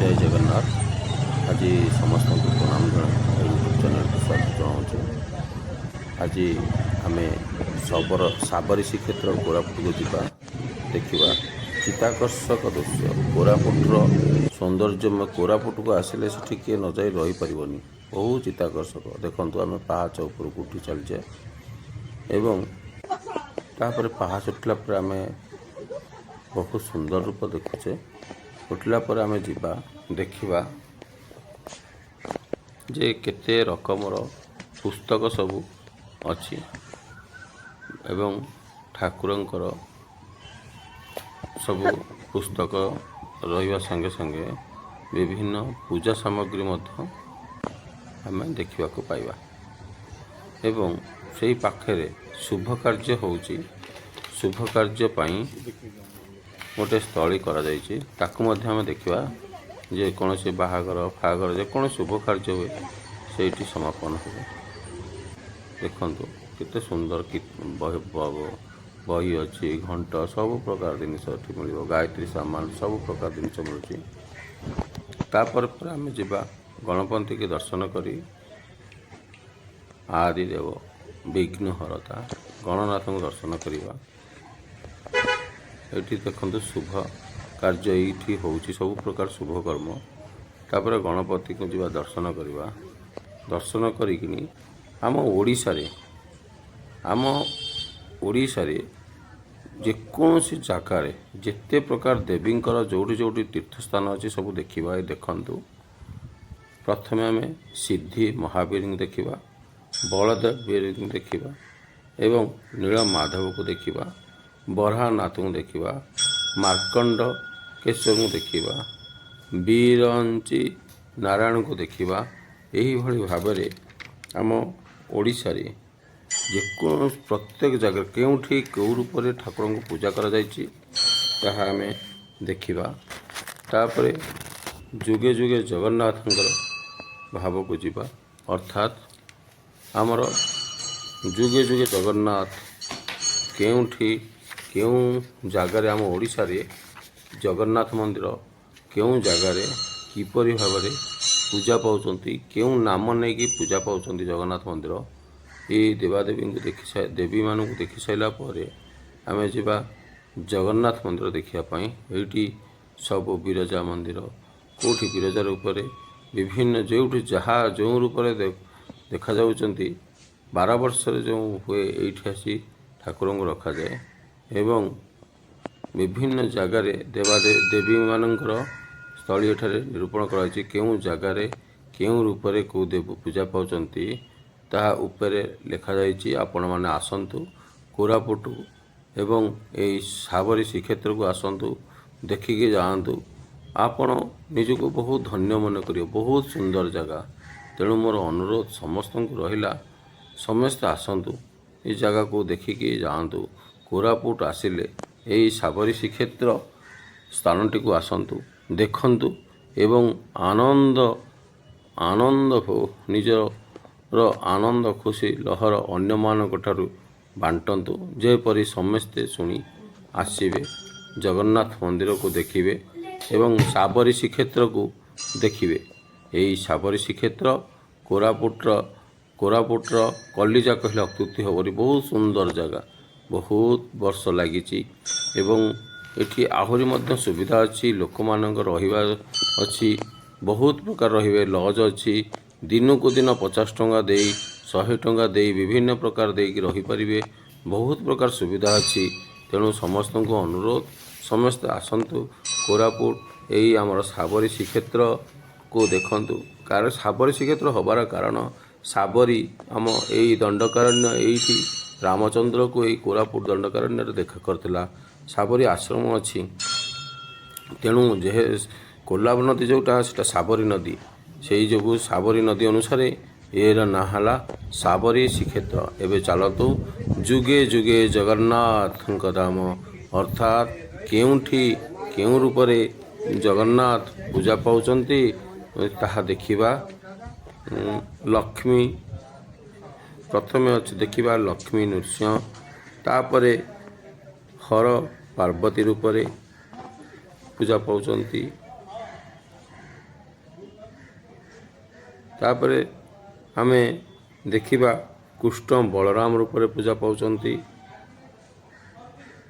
जय जगन्नाथ। आज समस्त को प्रणाम यूट्यूब चैनल को स्वागत जनाऊँ। आज आम साबरी श्रीक्षेत्र कोरापुट को जावा देखा चित्ताकर्षक दृश्य कोरापुटर सौंदर्यमय कोरापुट को आसिले से किए न जा रहीपर बहुत चित्ताकर्षक देखु आम पाहाच उपरक उठी चलचे एवं तापर पाहाच उठला पर आम बहुत सुंदर रूप देखुचे। उठला पर आम जीवा देखा जे केते रकमर पुस्तक सबू अच्छी एवं ठाकुरंकर सबू पुस्तक रहिबा संगे संगे विभिन्न पूजा सामग्री मध्य आम देखा पाइबा एवं से पाखे शुभ कार्य होउची शुभ कार्य पाई गोटे स्थली करा जायछि ताकू मध्य आम देखा जे कौन से बाहागर फागर जे कौन शुभ कार्य हुए से समापन हुए। देखु केते सुंदर बही अच्छी घंट सब प्रकार जिनस मिल गायत्री सामान सब प्रकार जिनस मिलूँ। आम जा गणपति के दर्शन करी आदिदेव विघ्नहरता गणनाथ को दर्शन करवा। ये देखो शुभ कार्य ये होची सब प्रकार शुभ कर्म। तापर गणपति को जीवा दर्शन करवा दर्शन करी आम ओडिशा रे जेकोसी जगार जिते प्रकार देवींकर जोटी जोटी तीर्थस्थान अच्छी सब देखा। देखु प्रथम आम सिद्धि महावीर को देखा बलदेव को देखा एवं नील माधव को देखा बराहनाथ को देखा मार्कंड केशव को देखा बीरंची नारायण को देखा। यही भाव में आम ओडिशा रे जेको प्रत्येक जगह केउठी कौ रूप ठाकुर को पूजा करा जायछि ताहा आम देखा। तापर जुगे जुगे जगन्नाथंकर भाव को जीवा अर्थात आमर जुगे जुगे जगन्नाथ केउठी केउं जगार आम ओडिशा रे जगन्नाथ मंदिर केउं जगार किपरि भाव में पूजा पाउचंती केउं नाम नहीं कि पूजा पाउचंती जगन्नाथ मंदिर ये देवादेवी को देखि देवी मान को देखि साइला परे आम जा जगन्नाथ मंदिर देखापी। ये सब विरजा मंदिर कौटी विरजा रूप विभिन्न जो जहाँ जो रूप देखा जाउचंती 12 वर्ष जो हुए ये आसी ठाकुर को रखा जाए एवं विभिन्न जगार देवी मानकर स्थली एठारे निरूपण कराई केउं जगार केउं रूप कौ देव पूजा पाउचंती ताहा उपरे लिखा जाइछि। आपण माने आसंतु कोरापुट एवं यही साबरी श्रीक्षेत्र को आसंतु देखिके जातु आपण निजको बहुत धन्य मन करियो बहुत सुंदर जगह। तेणु मोर अनुरोध समस्त को रहिला समस्त आसंतु ये जगह को देखिके जातु कोरापुट आसिले यही साबरी श्रीक्षेत्र स्थानटी को आसंतु देखंतु एवं आनंद आनंद हो निजर आनंद खुशी लहर अन्य मानक ठारू बांटंतु जेपरी समस्ते शुणी आसिबे जगन्नाथ मंदिर को देखिबे एवं साबरी श्रीक्षेत्र को देखिबे। यही साबरी श्रीक्षेत्र कोरापुटर कलिजा कहले अत्युक्ति हेबरी बहुत सुंदर जगह बहुत वर्ष लगी एवं एठी आहुरी मध्य सुविधा अच्छी लोक मानक रहिबा अच्छी बहुत प्रकार रहिबे लॉज अच्छी दिन को दिन 50 टंका दे 100 टंका दे विभिन्न प्रकार देकी रही परिबे बहुत प्रकार सुविधा अच्छी। तेणु समस्त को अनुरोध समस्त आसंतु कोरापुट यही आमर साबरी श्रीक्षेत्र को देखंतु। कारण साबरी श्रीक्षेत्र होबार कारण साबरी आम यही दंडकारण्य यही रामचंद्र को यही कोरापुट दंडकारण्य देखा करथिला साबरी आश्रम अच्छी। तेणु जे कोल्लाब नदी जोटा से साबरी नदी से जो साबरी नदी अनुसार ये ना है साबरी श्रीक्षेत्र। एवं चलतु जुगे जुगे जगन्नाथ धाम अर्थात केउठी केउं रूप जगन्नाथ पूजा पाउचंती ताहा देखिबा। लक्ष्मी प्रथमे अच्छे देखिबा लक्ष्मी नृसिंह तापरे हर पार्वती रूप पूजा पाउचंती ତାପରେ ଆମେ ଦେଖିବା କୃଷ୍ଣ ବଳରାମ ରୂପରେ ପୂଜା ପାଉଛନ୍ତି।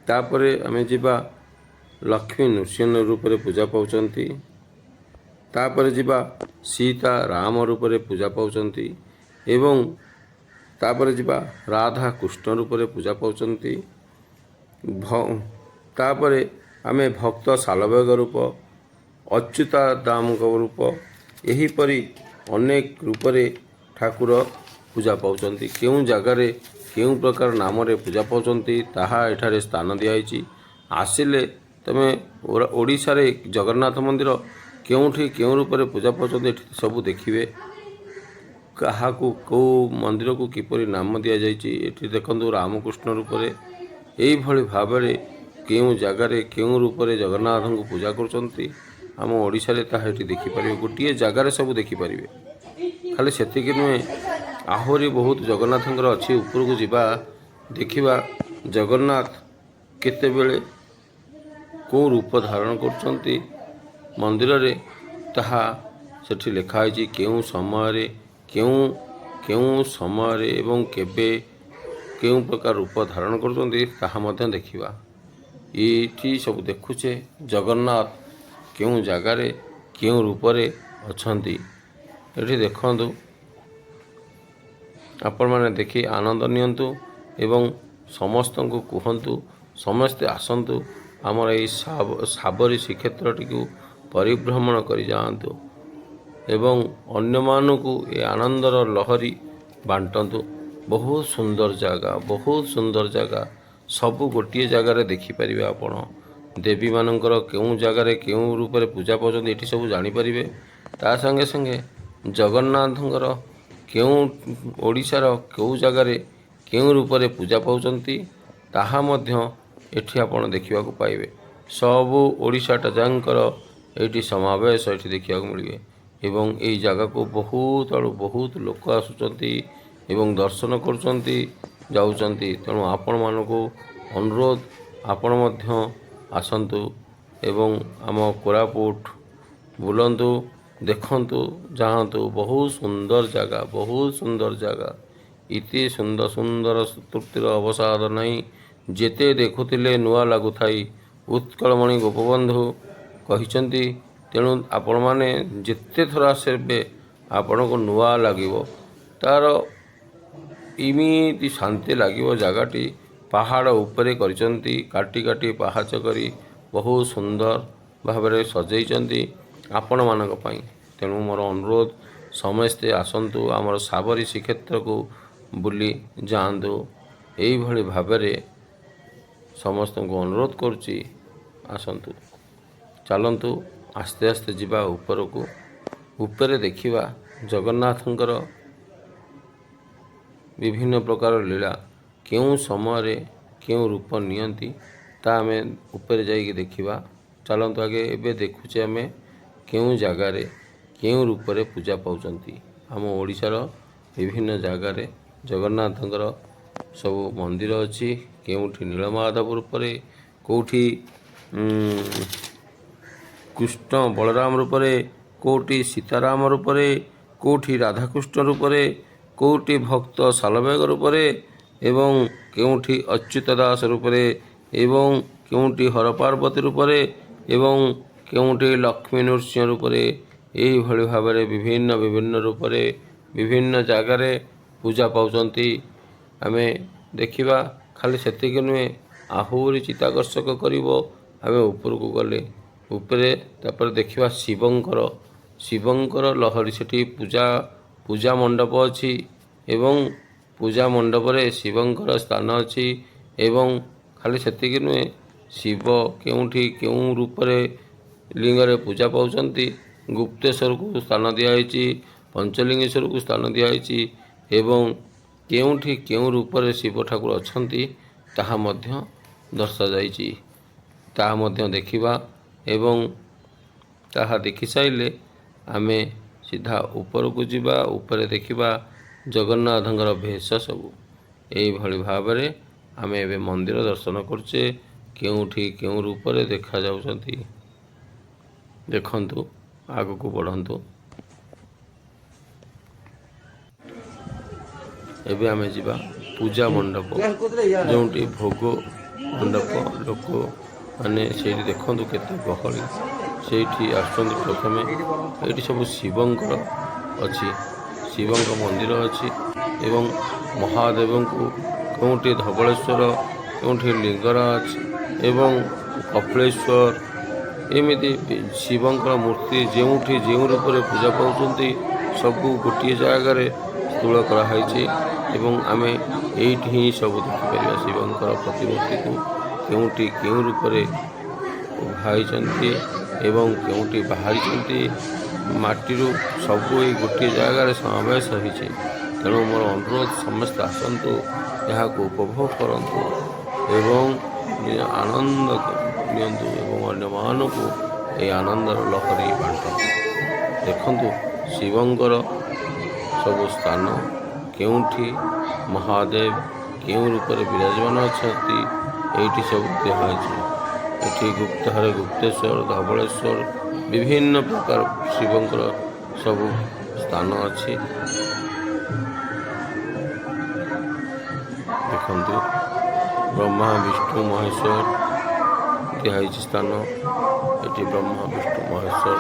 ତାପରେ ଆମେ ଯିବା ଲକ୍ଷ୍ମୀ ନୃସିଂହ ରୂପରେ ପୂଜା ପାଉଛନ୍ତି। ତାପରେ ଯିବା ସୀତା ରାମ ରୂପରେ ପୂଜା ପାଉଛନ୍ତି ଏବଂ ତାପରେ ଯିବା ରାଧା କୃଷ୍ଣ ରୂପରେ ପୂଜା ପାଉଛନ୍ତି। ତାପରେ ଆମେ ଭକ୍ତ ଶାଲବେଗ ରୂପ, ଅଚ୍ୟୁତାଦାମଙ୍କ ରୂପ, ଏହିପରି ଅନେକ ରୂପରେ ଠାକୁର ପୂଜା ପାଉଛନ୍ତି। କେଉଁ ଜାଗାରେ କେଉଁ ପ୍ରକାର ନାମରେ ପୂଜା ପାଉଛନ୍ତି ତାହା ଏଠାରେ ସ୍ଥାନ ଦିଆଯାଇଛି। ଆସିଲେ ତୁମେ ଓଡ଼ିଶାରେ ଜଗନ୍ନାଥ ମନ୍ଦିର କେଉଁଠି କେଉଁ ରୂପରେ ପୂଜା ପାଉଛନ୍ତି ଏଠି ସବୁ ଦେଖିବେ। କାହାକୁ କେଉଁ ମନ୍ଦିରକୁ କିପରି ନାମ ଦିଆଯାଇଛି ଏଠି ଦେଖନ୍ତୁ ରାମକୃଷ୍ଣ ରୂପରେ। ଏଇଭଳି ଭାବରେ କେଉଁ ଜାଗାରେ କେଉଁ ରୂପରେ ଜଗନ୍ନାଥଙ୍କୁ ପୂଜା କରୁଛନ୍ତି ଆମ ଓଡ଼ିଶାରେ ତାହା ଏଠି ଦେଖିପାରିବେ। ଗୋଟିଏ ଜାଗାରେ ସବୁ ଦେଖିପାରିବେ। ଖାଲି ସେତିକି ନୁହେଁ, ଆହୁରି ବହୁତ ଜଗନ୍ନାଥଙ୍କର ଅଛି। ଉପରକୁ ଯିବା ଦେଖିବା ଜଗନ୍ନାଥ କେତେବେଳେ କେଉଁ ରୂପ ଧାରଣ କରୁଛନ୍ତି ମନ୍ଦିରରେ ତାହା ସେଠି ଲେଖା ହେଇଛି। କେଉଁ ସମୟରେ କେଉଁ ସମୟରେ ଏବଂ କେବେ କେଉଁ ପ୍ରକାର ରୂପ ଧାରଣ କରୁଛନ୍ତି ତାହା ମଧ୍ୟ ଦେଖିବା। ଏଇଠି ସବୁ ଦେଖୁଛେ ଜଗନ୍ନାଥ କେଉଁ ଜାଗାରେ କେଉଁ ରୂପରେ ଅଛନ୍ତି। ଏଠି ଦେଖନ୍ତୁ, ଆପଣମାନେ ଦେଖି ଆନନ୍ଦ ନିଅନ୍ତୁ ଏବଂ ସମସ୍ତଙ୍କୁ କୁହନ୍ତୁ ସମସ୍ତେ ଆସନ୍ତୁ ଆମର ଏଇ ସାବରୀ ଶ୍ରୀକ୍ଷେତ୍ରଟିକୁ ପରିଭ୍ରମଣ କରି ଯାଆନ୍ତୁ ଏବଂ ଅନ୍ୟମାନଙ୍କୁ ଏ ଆନନ୍ଦର ଲହରୀ ବାଣ୍ଟନ୍ତୁ। ବହୁତ ସୁନ୍ଦର ଜାଗା, ବହୁତ ସୁନ୍ଦର ଜାଗା। ସବୁ ଗୋଟିଏ ଜାଗାରେ ଦେଖିପାରିବେ ଆପଣ। ଦେବୀମାନଙ୍କର କେଉଁ ଜାଗାରେ କେଉଁ ରୂପରେ ପୂଜା ପାଉଛନ୍ତି ଏଠି ସବୁ ଜାଣିପାରିବେ। ତା ସାଙ୍ଗେ ସାଙ୍ଗେ ଜଗନ୍ନାଥଙ୍କର କେଉଁ ଓଡ଼ିଶାର କେଉଁ ଜାଗାରେ କେଉଁ ରୂପରେ ପୂଜା ପାଉଛନ୍ତି ତାହା ମଧ୍ୟ ଏଠି ଆପଣ ଦେଖିବାକୁ ପାଇବେ। ସବୁ ଓଡ଼ିଶାଟା ଯାଙ୍କର ଏଇଠି ସମାବେଶ ଏଠି ଦେଖିବାକୁ ମିଳିବେ ଏବଂ ଏହି ଜାଗାକୁ ବହୁତ ଆଡ଼ୁ ବହୁତ ଲୋକ ଆସୁଛନ୍ତି ଏବଂ ଦର୍ଶନ କରୁଛନ୍ତି, ଯାଉଛନ୍ତି। ତେଣୁ ଆପଣମାନଙ୍କୁ ଅନୁରୋଧ ଆପଣ ମଧ୍ୟ ଆସନ୍ତୁ ଏବଂ ଆମ କୋରାପୁଟ ବୁଲନ୍ତୁ, ଦେଖନ୍ତୁ, ଯାଆନ୍ତୁ। ବହୁତ ସୁନ୍ଦର ଜାଗା, ବହୁତ ସୁନ୍ଦର ଜାଗା। ଇତି ସୁନ୍ଦର ସୁନ୍ଦର ତୃପ୍ତିର ଅବସାଦ ନାହିଁ। ଯେତେ ଦେଖୁଥିଲେ ନୂଆ ଲାଗୁଥାଇ ଉତ୍କଳମଣି ଗୋପବନ୍ଧୁ କହିଛନ୍ତି। ତେଣୁ ଆପଣମାନେ ଯେତେ ଥର ଆସିବେ ଆପଣଙ୍କୁ ନୂଆ ଲାଗିବ। ତା'ର ଏମିତି ଶାନ୍ତି ଲାଗିବ। ଜାଗାଟି ପାହାଡ଼ ଉପରେ କରିଛନ୍ତି, କାଟି କାଟି ପାହାଚ କରି ବହୁତ ସୁନ୍ଦର ଭାବରେ ସଜେଇଛନ୍ତି ଆପଣମାନଙ୍କ ପାଇଁ। ତେଣୁ ମୋର ଅନୁରୋଧ ସମସ୍ତେ ଆସନ୍ତୁ ଆମର ସାବରୀ ଶ୍ରୀକ୍ଷେତ୍ରକୁ ବୁଲି ଯାଆନ୍ତୁ। ଏଇଭଳି ଭାବରେ ସମସ୍ତଙ୍କୁ ଅନୁରୋଧ କରୁଛି ଆସନ୍ତୁ। ଚାଲନ୍ତୁ ଆସ୍ତେ ଆସ୍ତେ ଯିବା ଉପରକୁ। ଉପରେ ଦେଖିବା ଜଗନ୍ନାଥଙ୍କର ବିଭିନ୍ନ ପ୍ରକାର ଲୀଳା କେଉଁ ସମୟରେ କେଉଁ ରୂପ ନିଅନ୍ତି ତା ଆମେ ଉପରେ ଯାଇକି ଦେଖିବା। ଚାଲନ୍ତୁ ଆଗେ ଏବେ ଦେଖୁଛେ ଆମେ କେଉଁ ଜାଗାରେ କେଉଁ ରୂପରେ ପୂଜା ପାଉଛନ୍ତି। ଆମ ଓଡ଼ିଶାର ବିଭିନ୍ନ ଜାଗାରେ ଜଗନ୍ନାଥଙ୍କର ସବୁ ମନ୍ଦିର ଅଛି। କେଉଁଠି ନୀଳମାଧବ ରୂପରେ, କେଉଁଠି କୃଷ୍ଣ ବଳରାମ ରୂପରେ, କେଉଁଠି ସୀତାରାମ ରୂପରେ, କେଉଁଠି ରାଧାକୃଷ୍ଣ ରୂପରେ, କେଉଁଠି ଭକ୍ତ ଶାଲବେଗ ରୂପରେ ଏବଂ କେଉଁଠି ଅଚ୍ୟୁତ ଦାସ ରୂପରେ ଏବଂ କେଉଁଠି ହରପାର୍ବତୀ ରୂପରେ ଏବଂ କେଉଁଠି ଲକ୍ଷ୍ମୀ ନୃସିଂହ ରୂପରେ। ଏହିଭଳି ଭାବରେ ବିଭିନ୍ନ ବିଭିନ୍ନ ରୂପରେ ବିଭିନ୍ନ ଜାଗାରେ ପୂଜା ପାଉଛନ୍ତି। ଆମେ ଦେଖିବା। ଖାଲି ସେତିକି ନୁହେଁ, ଆହୁରି ଚିତ୍ତାକର୍ଷକ କରିବ ଆମେ ଉପରକୁ ଗଲେ। ଉପରେ ତାପରେ ଦେଖିବା ଶିବଙ୍କର ଲହରୀ। ସେଠି ପୂଜା ମଣ୍ଡପ ଅଛି ଏବଂ ପୂଜା ମଣ୍ଡପରେ ଶିବଙ୍କର ସ୍ଥାନ ଅଛି ଏବଂ ଖାଲି ସେତିକି ନୁହେଁ, ଶିବ କେଉଁଠି କେଉଁ ରୂପରେ ଲିଙ୍ଗରେ ପୂଜା ପାଉଛନ୍ତି। ଗୁପ୍ତେଶ୍ୱରକୁ ସ୍ଥାନ ଦିଆହେଇଛି, ପଞ୍ଚଲିଙ୍ଗେଶ୍ୱରକୁ ସ୍ଥାନ ଦିଆହେଇଛି ଏବଂ କେଉଁଠି କେଉଁ ରୂପରେ ଶିବ ଠାକୁର ଅଛନ୍ତି ତାହା ମଧ୍ୟ ଦର୍ଶାଯାଇଛି। ତାହା ମଧ୍ୟ ଦେଖିବା ଏବଂ ତାହା ଦେଖିସାରିଲେ ଆମେ ସିଧା ଉପରକୁ ଯିବା। ଉପରେ ଦେଖିବା ଜଗନ୍ନାଥଙ୍କର ବେଶ ସବୁ। ଏଇଭଳି ଭାବରେ ଆମେ ଏବେ ମନ୍ଦିର ଦର୍ଶନ କରୁଛେ। କେଉଁଠି କେଉଁ ରୂପରେ ଦେଖାଯାଉଛନ୍ତି ଦେଖନ୍ତୁ, ଆଗକୁ ବଢ଼ନ୍ତୁ। ଏବେ ଆମେ ଯିବା ପୂଜା ମଣ୍ଡପ, ଯେଉଁଠି ଭୋଗ ମଣ୍ଡପ ଲୋକମାନେ ସେଇଠି ଦେଖନ୍ତୁ କେତେ ଗହଳି ସେଇଠି ଆସୁଛନ୍ତି। ପ୍ରଥମେ ଏଇଠି ସବୁ ଶିବଙ୍କର ଅଛି, ଶିବଙ୍କ ମନ୍ଦିର ଅଛି ଏବଂ ମହାଦେବଙ୍କୁ କେଉଁଠି ଧବଳେଶ୍ୱର, କେଉଁଠି ଲିଙ୍ଗରାଜ ଏବଂ କପିଳେଶ୍ୱର, ଏମିତି ଶିବଙ୍କର ମୂର୍ତ୍ତି ଯେଉଁଠି ଯେଉଁ ରୂପରେ ପୂଜା ପାଉଛନ୍ତି ସବୁ ଗୋଟିଏ ଜାଗାରେ ସ୍ଥୂଳ କରାହୋଇଛି ଏବଂ ଆମେ ଏଇଠି ହିଁ ସବୁ ଦେଖିପାରିବା ଶିବଙ୍କର ପ୍ରତିମୂର୍ତ୍ତିକୁ କେଉଁଠି କେଉଁ ରୂପରେ ବାହାରିଛନ୍ତି ଏବଂ କେଉଁଠି ବାହାରିଛନ୍ତି ମାଟିରୁ ସବୁ ଏଇ ଗୋଟିଏ ଜାଗାରେ ସମାବେଶ ହୋଇଛି। ତେଣୁ ମୋର ଅନୁରୋଧ ସମସ୍ତେ ଆସନ୍ତୁ, ଏହାକୁ ଉପଭୋଗ କରନ୍ତୁ ଏବଂ ଆନନ୍ଦ ନିଅନ୍ତୁ ଏବଂ ଅନ୍ୟମାନଙ୍କୁ ଏହି ଆନନ୍ଦର ଲହରୀ ବାଣ୍ଟନ୍ତୁ। ଦେଖନ୍ତୁ ଶିବଙ୍କର ସବୁ ସ୍ଥାନ କେଉଁଠି ମହାଦେବ କେଉଁ ରୂପରେ ବିରାଜମାନ ଅଛନ୍ତି ଏଇଠି ସବୁ ଦିଆହୋଇଛି। ଏଠି ଗୁପ୍ତହରେ ଗୁପ୍ତେଶ୍ୱର, ଧବଳେଶ୍ୱର ବିଭିନ୍ନ ପ୍ରକାର ଶିବଙ୍କର ସବୁ ସ୍ଥାନ ଅଛି। ଦେଖନ୍ତୁ ବ୍ରହ୍ମା ବିଷ୍ଣୁ ମହେଶ୍ୱର ଦିଆହେଇଛି ସ୍ଥାନ। ଏଠି ବ୍ରହ୍ମା ବିଷ୍ଣୁ ମହେଶ୍ୱର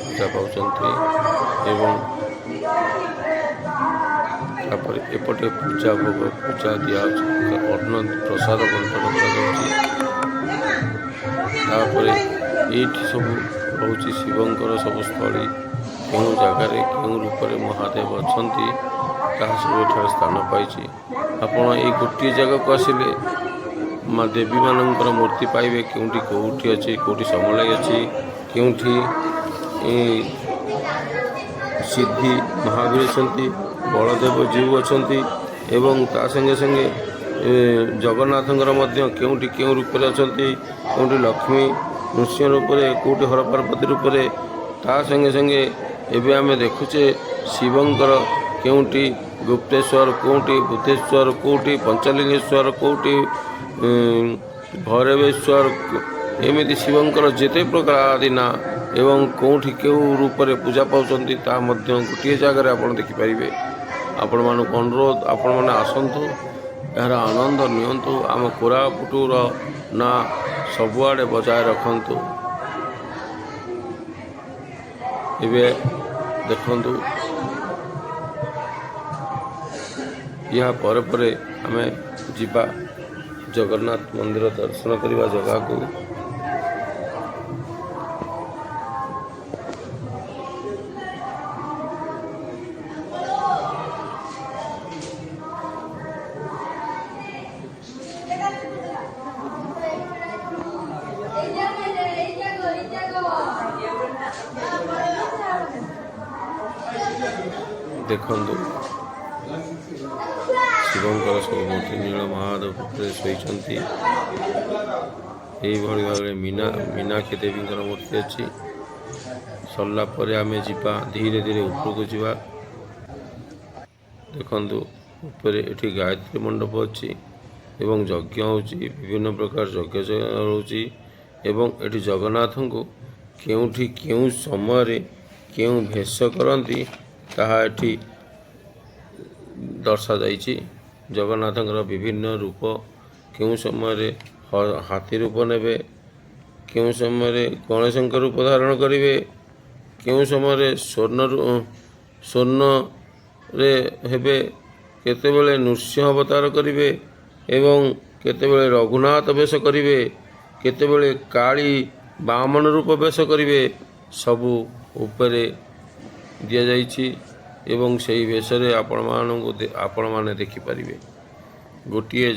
ପୂଜା ପାଉଛନ୍ତି ଏବଂ ତାପରେ ଏପଟେ ପୂଜା ଭୋଗ ପୂଜା ଦିଆହେଉଛି, ଅନ୍ନ ପ୍ରସାଦ ବଣ୍ଟନ କରାଯାଉଛି। ତାପରେ ଏଇଠି ସବୁ ରହୁଛି ଶିବଙ୍କର ସବୁ ସ୍ଥଳୀ, କେଉଁ ଜାଗାରେ କେଉଁ ରୂପରେ ମହାଦେବ ଅଛନ୍ତି ତାହା ସବୁ ଏଠାରେ ସ୍ଥାନ ପାଇଛି। ଆପଣ ଏଇ ଗୋଟିଏ ଜାଗାକୁ ଆସିଲେ ଦେବୀମାନଙ୍କର ମୂର୍ତ୍ତି ପାଇବେ, କେଉଁଠି କେଉଁଠି ଅଛି, କେଉଁଠି ସମଲେଇ ଅଛି, କେଉଁଠି ସିଦ୍ଧି ମହାବୀର ଅଛନ୍ତି, ବଳଦେବ ଜୀଉ ଅଛନ୍ତି ଏବଂ ତା ସଙ୍ଗେ ସଙ୍ଗେ ଜଗନ୍ନାଥଙ୍କର ମଧ୍ୟ କେଉଁଠି କେଉଁ ରୂପରେ ଅଛନ୍ତି, କେଉଁଠି ଲକ୍ଷ୍ମୀ ନୃସିଂହ ରୂପରେ, କେଉଁଠି ହରପାର୍ବତୀ ରୂପରେ। ତା ସଙ୍ଗେ ସଙ୍ଗେ ଏବେ ଆମେ ଦେଖୁଛେ ଶିବଙ୍କର କେଉଁଠି ଗୁପ୍ତେଶ୍ୱର, କେଉଁଠି ବୁଦ୍ଧେଶ୍ୱର, କେଉଁଠି ପଞ୍ଚଲିଙ୍ଗେଶ୍ୱର, କେଉଁଠି ଭୈରବେଶ୍ୱର, ଏମିତି ଶିବଙ୍କର ଯେତେ ପ୍ରକାର ଆଦି ନାଁ ଏବଂ କେଉଁଠି କେଉଁ ରୂପରେ ପୂଜା ପାଉଛନ୍ତି ତାହା ମଧ୍ୟ ଗୋଟିଏ ଜାଗାରେ ଆପଣ ଦେଖିପାରିବେ। ଆପଣମାନଙ୍କୁ ଅନୁରୋଧ, ଆପଣମାନେ ଆସନ୍ତୁ, ଏହାର ଆନନ୍ଦ ନିଅନ୍ତୁ, ଆମ କୋରାପୁଟର ନାଁ ସବୁଆଡ଼େ ବଜାୟ ରଖନ୍ତୁ। ଏବେ ଦେଖନ୍ତୁ ଏହା ପରେ ପରେ ଆମେ ଯିବା ଜଗନ୍ନାଥ ମନ୍ଦିର ଦର୍ଶନ କରିବା ଜାଗାକୁ। ଦେଖନ୍ତୁ ଶିବଙ୍କର ସବୁ ମୂର୍ତ୍ତି ନୀଳ ମହାଦେବ ଉପରେ ଶୋଇଛନ୍ତି। ଏଇଭଳି ଭାବରେ ମୀନାକ୍ଷୀ ଦେବୀଙ୍କର ମୂର୍ତ୍ତି ଅଛି। ସରିଲା ପରେ ଆମେ ଯିବା ଧୀରେ ଧୀରେ ଉପରକୁ ଯିବା। ଦେଖନ୍ତୁ ଉପରେ ଏଠି ଗାୟତ୍ରୀ ମଣ୍ଡପ ଅଛି ଏବଂ ଯଜ୍ଞ ହେଉଛି, ବିଭିନ୍ନ ପ୍ରକାର ଯଜ୍ଞ ରହୁଛି ଏବଂ ଏଠି ଜଗନ୍ନାଥଙ୍କୁ କେଉଁଠି କେଉଁ ସମୟରେ କେଉଁ ଭେଷ କରନ୍ତି ତାହା ଏଠି ଦର୍ଶାଯାଇଛି। ଜଗନ୍ନାଥଙ୍କର ବିଭିନ୍ନ ରୂପ, କେଉଁ ସମୟରେ ହାତୀ ରୂପ ନେବେ, କେଉଁ ସମୟରେ ଗଣେଶଙ୍କ ରୂପ ଧାରଣ କରିବେ, କେଉଁ ସମୟରେ ସ୍ୱର୍ଣ୍ଣରେ ହେବେ, କେତେବେଳେ ନୃସିଂହ ଅବତାର କରିବେ ଏବଂ କେତେବେଳେ ରଘୁନାଥ ବେଶ କରିବେ, କେତେବେଳେ କାଳୀ ବାମନ ରୂପ ବେଶ କରିବେ, ସବୁ ଉପରେ ଦିଆଯାଇଛି ଏବଂ ସେହି ବେଶରେ ଆପଣମାନେ ଦେଖିପାରିବେ। ଗୋଟିଏ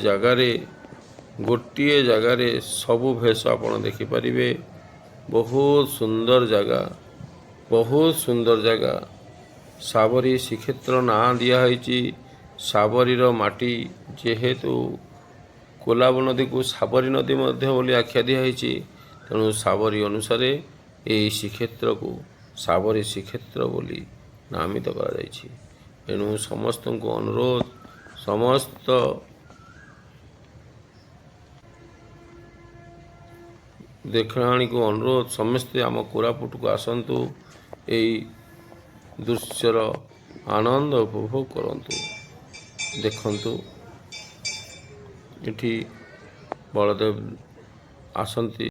ଜାଗାରେ ସବୁ ବେଶ ଆପଣ ଦେଖିପାରିବେ। ବହୁତ ସୁନ୍ଦର ଜାଗା। ସାବରୀ ଶ୍ରୀକ୍ଷେତ୍ର ନାଁ ଦିଆହେଇଛି। ସାବରୀର ମାଟି, ଯେହେତୁ କୋଲାବ ନଦୀକୁ ସାବରୀ ନଦୀ ମଧ୍ୟ ବୋଲି ଆଖ୍ୟା ଦିଆହେଇଛି, ତେଣୁ ସାବରୀ ଅନୁସାରେ ଏହି ଶ୍ରୀକ୍ଷେତ୍ରକୁ ସାବରୀ ଶ୍ରୀକ୍ଷେତ୍ର ବୋଲି ନାମିତ କରାଯାଇଛି। ଏଣୁ ସମସ୍ତଙ୍କୁ ଅନୁରୋଧ, ସମସ୍ତ ଦେଖଣାଳୀକୁ ଅନୁରୋଧ, ସମସ୍ତେ ଆମ କୋରାପୁଟକୁ ଆସନ୍ତୁ, ଏହି ଦୃଶ୍ୟର ଆନନ୍ଦ ଉପଭୋଗ କରନ୍ତୁ। ଦେଖନ୍ତୁ ଏଠି ବଳଦେବ ଆସନ୍ତି।